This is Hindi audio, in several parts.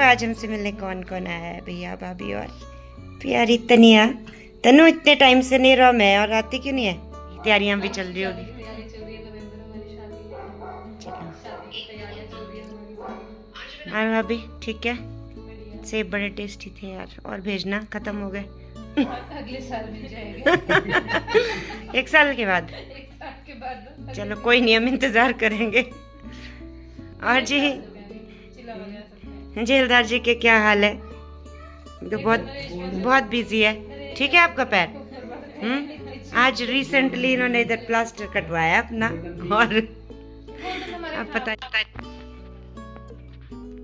आज हमसे मिलने कौन कौन आया है? भैया, भाभी और प्यारी तनिया। तनु इतने टाइम से नहीं रहा मैं, और आती क्यों नहीं है? तैयारियां भी चल रही होगी। हाँ भाभी, ठीक है। सेब बड़े टेस्टी थे यार, और भेजना, खत्म हो गए। अगले साल मिल जाएंगे। 1 साल के बाद। 1 साल के बाद। चलो कोई नहीं, हम इंतजार करेंगे। और जी, झेलदार जी के क्या हाल है? तो बहुत बिजी है। ठीक है आपका पैर? आज रिसेंटली इन्होंने इधर प्लास्टर कटवाया अपना, और अब पता।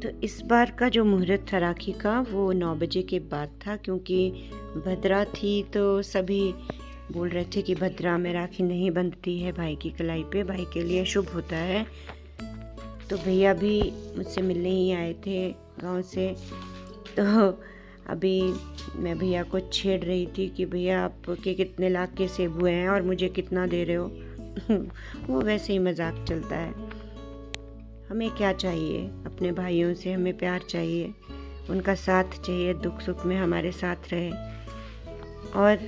तो इस बार का जो मुहूर्त था राखी का, वो 9 बजे के बाद था, क्योंकि भद्रा थी तो सभी बोल रहे थे कि भद्रा में राखी नहीं बंधती है भाई की कलाई पे, भाई के लिए शुभ होता है। तो भैया भी मुझसे मिलने ही आए थे गांव से। तो अभी मैं भैया को छेड़ रही थी कि भैया आपके कितने लाख के सेब हुए हैं और मुझे कितना दे रहे हो। वो वैसे ही मजाक चलता है। हमें क्या चाहिए? अपने भाइयों से हमें प्यार चाहिए, उनका साथ चाहिए, दुख सुख में हमारे साथ रहे। और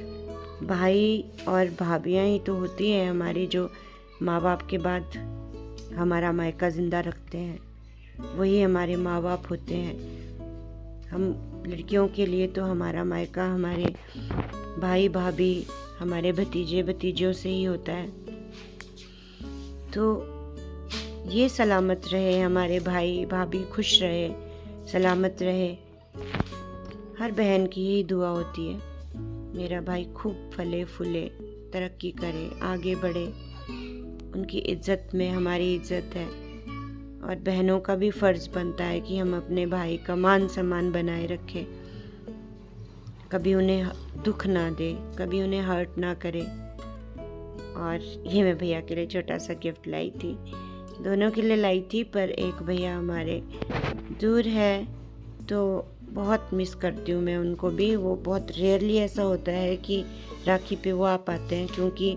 भाई और भाभियाँ ही तो होती हैं हमारी, जो माँ बाप के बाद हमारा मायका ज़िंदा रखते हैं, वही हमारे माँ बाप होते हैं। हम लड़कियों के लिए तो हमारा मायका हमारे भाई भाभी, हमारे भतीजे भतीजियों से ही होता है। तो ये सलामत रहे, हमारे भाई भाभी खुश रहे, सलामत रहे। हर बहन की यही दुआ होती है, मेरा भाई खूब फले फूले, तरक्की करे, आगे बढ़े। उनकी इज्जत में हमारी इज्जत है, और बहनों का भी फ़र्ज़ बनता है कि हम अपने भाई का मान सम्मान बनाए रखें, कभी उन्हें दुख ना दे, कभी उन्हें हर्ट ना करे। और ये मैं भैया के लिए छोटा सा गिफ्ट लाई थी, दोनों के लिए लाई थी, पर एक भैया हमारे दूर है तो बहुत मिस करती हूँ मैं उनको भी। वो बहुत रेयरली ऐसा होता है कि राखी पे वो आ पाते हैं, क्योंकि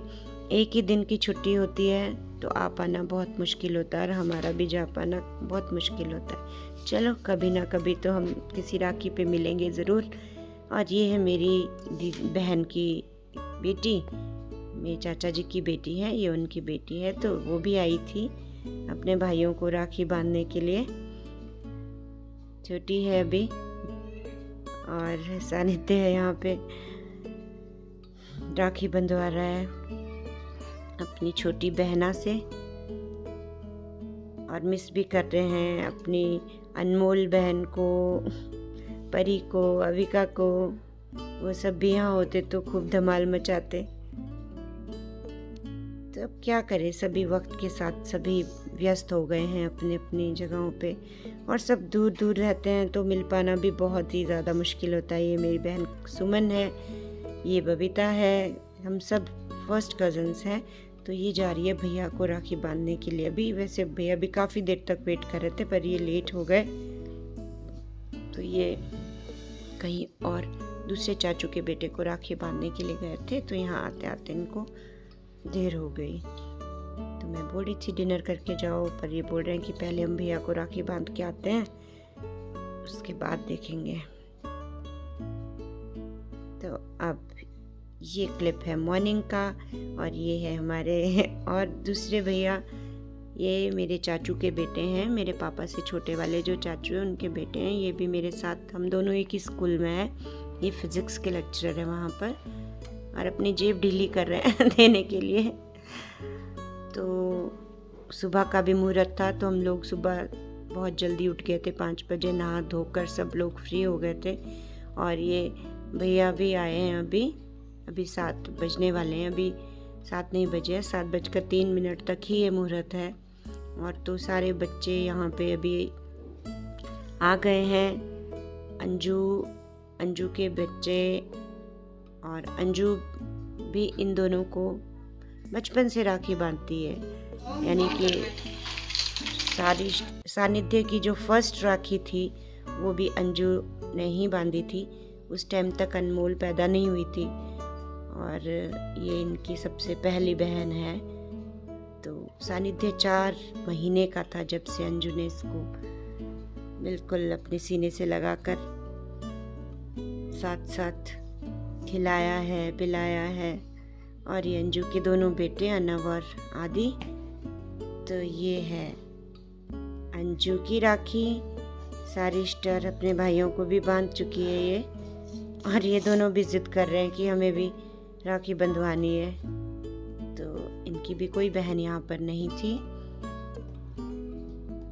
एक ही दिन की छुट्टी होती है, तो आ पाना बहुत मुश्किल होता है, और हमारा भी जा पाना बहुत मुश्किल होता है। चलो कभी ना कभी तो हम किसी राखी पे मिलेंगे ज़रूर। और ये है मेरी बहन की बेटी, मेरे चाचा जी की बेटी है, ये उनकी बेटी है। तो वो भी आई थी अपने भाइयों को राखी बांधने के लिए। छोटी है अभी, और सानिध्य है यहाँ पे, राखी बंधवा रहा है अपनी छोटी बहना से। और मिस भी कर रहे हैं अपनी अनमोल बहन को, परी को, अविका को। वो सब भी यहाँ होते तो खूब धमाल मचाते। तो अब क्या करें, सभी वक्त के साथ सभी व्यस्त हो गए हैं अपनी अपनी जगहों पे, और सब दूर दूर रहते हैं, तो मिल पाना भी बहुत ही ज़्यादा मुश्किल होता है। ये मेरी बहन सुमन है, ये बबीता है, हम सब फर्स्ट कज़न्स हैं। तो ये जा रही है भैया को राखी बांधने के लिए। अभी वैसे भैया भी काफ़ी देर तक वेट कर रहे थे, पर ये लेट हो गए, तो ये कहीं और दूसरे चाचू के बेटे को राखी बांधने के लिए गए थे। तो यहाँ आते आते इनको देर हो गई। तो मैं बोल रही थी डिनर करके जाओ, पर ये बोल रहे हैं कि पहले हम भैया को राखी बांध के आते हैं, उसके बाद देखेंगे। तो अब ये क्लिप है मॉर्निंग का, और ये है हमारे और दूसरे भैया, ये मेरे चाचू के बेटे हैं, मेरे पापा से छोटे वाले जो चाचू हैं उनके बेटे हैं। ये भी मेरे साथ, हम दोनों एक ही स्कूल में हैं। ये फिज़िक्स के लेक्चरर है वहाँ पर, और अपनी जेब ढीली कर रहे हैं देने के लिए। तो सुबह का भी मुहूर्त था, तो हम लोग सुबह बहुत जल्दी उठ गए थे, 5 बजे नहा धोकर सब लोग फ्री हो गए थे। और ये भैया भी आए हैं, अभी 7 बजने वाले हैं, अभी 7 नहीं बजे, 7:03 तक ही ये मुहूर्त है। और तो सारे बच्चे यहाँ पे अभी आ गए हैं, अंजू के बच्चे, और अंजू भी इन दोनों को बचपन से राखी बांधती है। यानी कि सानिध्य की जो फर्स्ट राखी थी वो भी अंजू ने ही बांधी थी। उस टाइम तक अनमोल पैदा नहीं हुई थी, और ये इनकी सबसे पहली बहन है। तो सानिध्य 4 महीने का था जब से अंजू ने इसको बिल्कुल अपने सीने से लगाकर साथ साथ खिलाया है, पिलाया है। और ये अंजू के दोनों बेटे अनव और आदि। तो ये है अंजू की राखी। सारी स्टार अपने भाइयों को भी बांध चुकी है ये, और ये दोनों भी जिद कर रहे हैं कि हमें भी राखी बंधवानी है। तो इनकी भी कोई बहन यहाँ पर नहीं थी,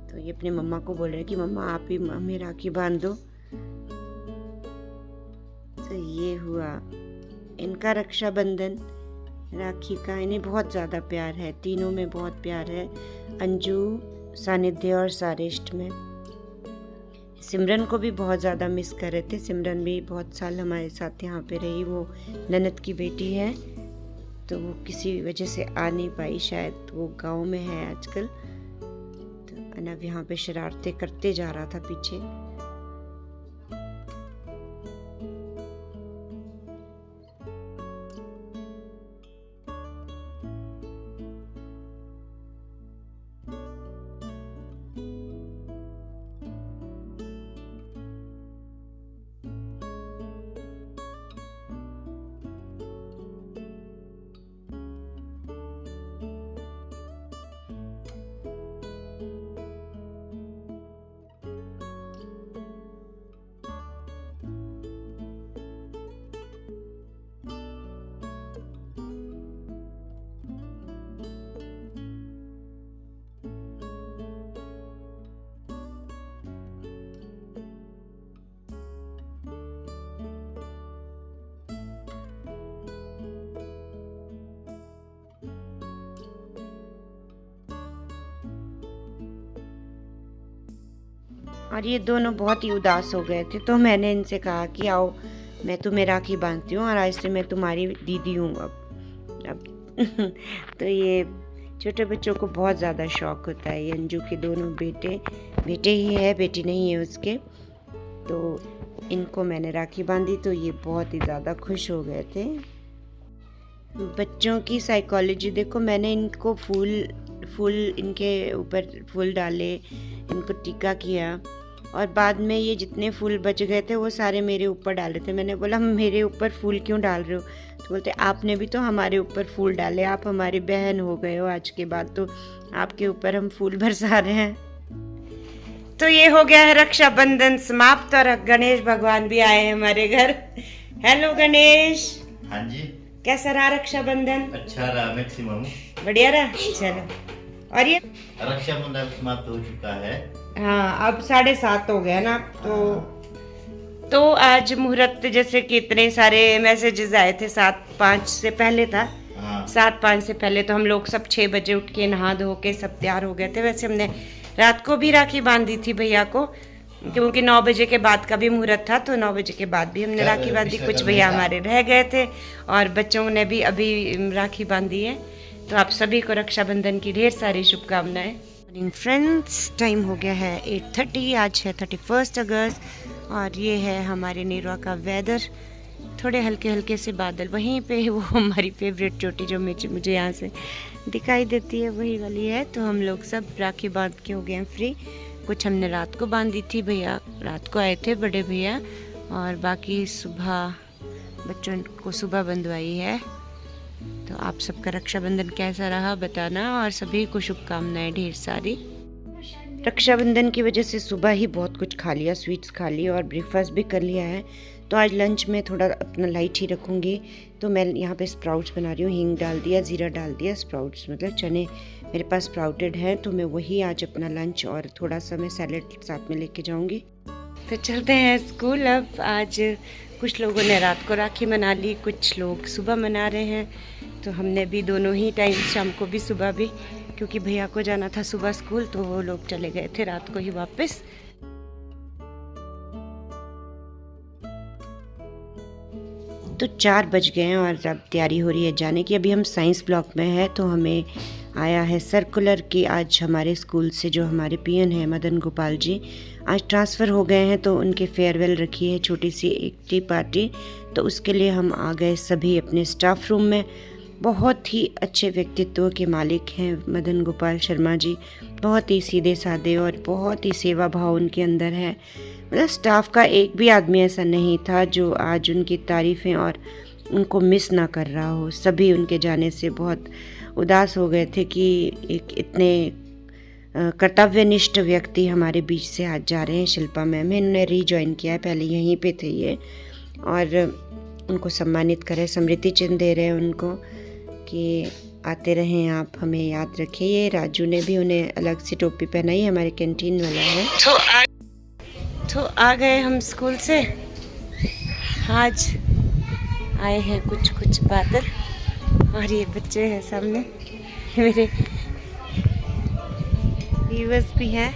तो ये अपने मम्मा को बोल रहे हैं कि मम्मा आप ही हमें राखी बांध दो। तो ये हुआ इनका रक्षाबंधन राखी का। इन्हें बहुत ज़्यादा प्यार है, तीनों में बहुत प्यार है, अंजू, सानिध्य और सारिष्ट में। सिमरन को भी बहुत ज़्यादा मिस कर रहे थे। सिमरन भी बहुत साल हमारे साथ यहाँ पे रही, वो ननद की बेटी है, तो वो किसी वजह से आ नहीं पाई, शायद वो गांव में है आजकल। तो अनव यहाँ पे शरारतें करते जा रहा था पीछे। और ये दोनों बहुत ही उदास हो गए थे, तो मैंने इनसे कहा कि आओ मैं तुम्हें राखी बांधती हूँ और आज से मैं तुम्हारी दीदी हूँ अब तो ये छोटे बच्चों को बहुत ज़्यादा शौक होता है। ये अंजू के दोनों बेटे ही है, बेटी नहीं है उसके। तो इनको मैंने राखी बांधी तो ये बहुत ही ज़्यादा खुश हो गए थे। बच्चों की साइकोलॉजी देखो, मैंने इनको फूल इनके ऊपर फूल डाले, इनको टीका किया, और बाद में ये जितने फूल बच गए थे वो सारे मेरे ऊपर डाले थे। मैंने बोला मेरे ऊपर फूल क्यों डाल रहे हो? तो बोलते आपने भी तो हमारे ऊपर फूल डाले, आप हमारी बहन हो गए हो आज के बाद, तो आपके ऊपर हम फूल बरसा रहे हैं। तो ये हो गया है रक्षाबंधन समाप्त, और गणेश भगवान भी आए हैं हमारे घर। हेलो गणेश। हाँ जी। कैसा रहा रक्षाबंधन? अच्छा रहा, मैक्सिमम बढ़िया रहा। चलो, और ये रक्षाबंधन समाप्त हो चुका है। हाँ, अब 7:30 हो गया ना। तो आज मुहूर्त, जैसे कि इतने सारे मैसेजेस आए थे, 7:05 से पहले था। 7:05 से पहले तो हम लोग सब 6 बजे उठ के नहा धो के सब तैयार हो गए थे। वैसे हमने रात को भी राखी बांधी थी भैया को, क्योंकि 9 बजे के बाद का भी मुहूर्त था, तो 9 बजे के बाद भी हमने राखी बांधी। कुछ भैया हमारे रह गए थे और बच्चों ने भी अभी राखी बांधी है। तो आप सभी को रक्षाबंधन की ढेर सारी शुभकामनाएं। मॉर्निंग फ्रेंड्स, टाइम हो गया है 8:30। आज है 31 अगस्त, और ये है हमारे नेरवा का वेदर। थोड़े हल्के हल्के से बादल, वहीं पे वो हमारी फेवरेट चोटी जो मुझे यहाँ से दिखाई देती है वही वाली है। तो हम लोग सब राखी बांध के हो गए हैं फ्री। कुछ हमने रात को बांधी थी, भैया रात को आए थे बड़े भैया, और बाकी सुबह बच्चों को सुबह बंधवाई है। तो आप सबका रक्षाबंधन कैसा रहा बताना, और सभी को शुभकामनाएं ढेर सारी। रक्षाबंधन की वजह से सुबह ही बहुत कुछ खा लिया, स्वीट्स खा ली और ब्रेकफास्ट भी कर लिया है। तो आज लंच में थोड़ा अपना लाइट ही रखूँगी। तो मैं यहाँ पे स्प्राउट्स बना रही हूँ, हींग डाल दिया, ज़ीरा डाल दिया। स्प्राउट्स मतलब चने मेरे पास स्प्राउटेड हैं, तो मैं वही आज अपना लंच और थोड़ा सा मैं सैलेड साथ में लेके जाऊँगी। फिर चलते हैं स्कूल। अब आज कुछ लोगों ने रात को राखी मना ली, कुछ लोग सुबह मना रहे हैं। तो हमने भी दोनों ही टाइम, शाम को भी सुबह भी, क्योंकि भैया को जाना था सुबह स्कूल, तो वो लोग चले गए थे रात को ही वापस। तो 4 बज गए हैं और अब तैयारी हो रही है जाने की। अभी हम साइंस ब्लॉक में है, तो हमें आया है सर्कुलर कि आज हमारे स्कूल से जो हमारे पीएन हैं मदन गोपाल जी आज ट्रांसफ़र हो गए हैं, तो उनके फेयरवेल रखी है छोटी सी एक टी पार्टी। तो उसके लिए हम आ गए सभी अपने स्टाफ रूम में। बहुत ही अच्छे व्यक्तित्व के मालिक हैं मदन गोपाल शर्मा जी। बहुत ही सीधे साधे और बहुत ही सेवा भाव उनके अंदर है। मतलब स्टाफ का एक भी आदमी ऐसा नहीं था जो आज उनकी तारीफ़ें और उनको मिस ना कर रहा हो। सभी उनके जाने से बहुत उदास हो गए थे कि एक इतने कर्तव्यनिष्ठ व्यक्ति हमारे बीच से आज जा रहे हैं। शिल्पा मैम है, इन्होंने रीजॉइन किया है, पहले यहीं पे थे ये, और उनको सम्मानित करें, स्मृति चिन्ह दे रहे हैं उनको कि आते रहें आप, हमें याद रखें। ये राजू ने भी उन्हें अलग से टोपी पहनाई, हमारे कैंटीन वाला है। तो आ गए हम स्कूल से। आज आए हैं कुछ बादल, और ये बच्चे हैं सामने, मेरे व्यूअर्स भी हैं,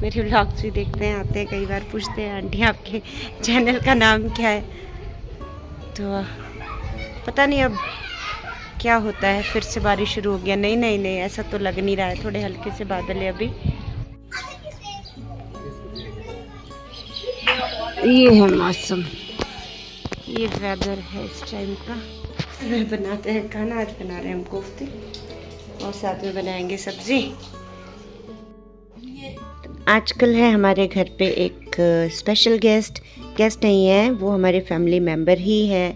मेरे व्लॉग्स भी देखते हैं, आते हैं, कई बार पूछते हैं आंटी आपके चैनल का नाम क्या है। तो पता नहीं अब क्या होता है, फिर से बारिश शुरू हो गया। नहीं ऐसा तो लग नहीं रहा है, थोड़े हल्के से बादल है अभी। ये है मौसम, ये वेदर है इस टाइम का। मैं बनाते हैं खाना, आज बना रहे हैं हम कोफ्ते और साथ में बनाएंगे सब्जी। आजकल है हमारे घर पे एक स्पेशल गेस्ट नहीं है, वो हमारे फैमिली मेम्बर ही है।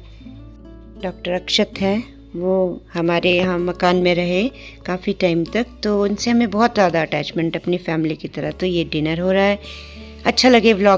डॉक्टर अक्षत है, वो हमारे यहाँ मकान में रहे काफ़ी टाइम तक, तो उनसे हमें बहुत ज़्यादा अटैचमेंट अपनी फैमिली की तरह। तो ये डिनर हो रहा है। अच्छा लगे व्लॉग